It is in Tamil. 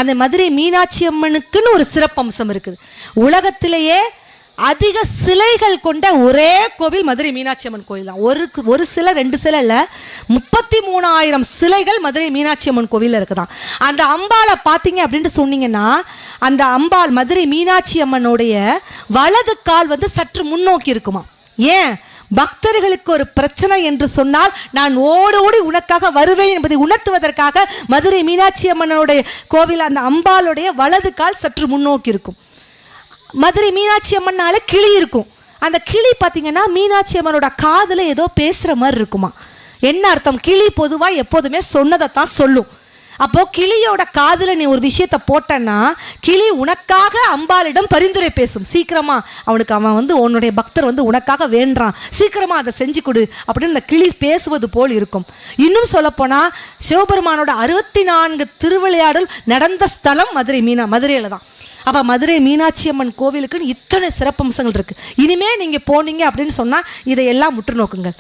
அந்த மதுரை மீனாட்சி அம்மனுக்குன்னு ஒரு சிறப்பம்சம் இருக்குது. உலகத்திலேயே அதிக சிலைகள் கொண்ட ஒரே கோவில் மதுரை மீனாட்சி அம்மன் கோவில் தான். ஒரு சிலை 2 சிலை இல்லை, 33,000 சிலைகள் மதுரை மீனாட்சி அம்மன் கோவிலில் இருக்குதான். அந்த அம்பாளை பார்த்தீங்க அப்படின்ட்டு சொன்னீங்கன்னா, அந்த அம்பாள் மதுரை மீனாட்சி அம்மனுடைய வலது கால் சற்று முன்னோக்கி இருக்குமா. ஏன்? பக்தர்களுக்கு ஒரு பிரச்சனை என்று சொன்னால் நான் ஓடி உனக்காக வருவேன் என்பதை உணர்த்துவதற்காக மதுரை மீனாட்சி அம்மனுடைய கோவில் அந்த அம்பாளுடைய வலது கால் சற்று முன்னோக்கி இருக்கும். மதுரை மீனாட்சி அம்மன்னால கிளி இருக்கும். அந்த கிளி பார்த்தீங்கன்னா மீனாட்சி அம்மனோட காதில் ஏதோ பேசுகிற மாதிரி இருக்குமா. என்ன அர்த்தம்? கிளி பொதுவாக எப்போதுமே சொன்னதைத்தான் சொல்லும். அப்போது கிளியோட காதில் நீ ஒரு விஷயத்தை போட்டன்னா கிளி உனக்காக அம்பாளிடம் பரிந்துரை பேசும். சீக்கிரமா அவனுக்கு அவன் உன்னுடைய பக்தர் உனக்காக வேண்டான், சீக்கிரமா அதை செஞ்சு கொடு அப்படின்னு அந்த கிளி பேசுவது போல் இருக்கும். இன்னும் சொல்லப்போனால் சிவபெருமானோட 64 திருவிளையாடல் நடந்த ஸ்தலம் மதுரையில் தான். அப்போ மதுரை மீனாட்சி அம்மன் கோவிலுக்குன்னு இத்தனை சிறப்பம்சங்கள் இருக்குது. இனிமேல் நீங்கள் போனீங்க அப்படின்னு சொன்னால் இதையெல்லாம் முற்று நோக்குங்கள்.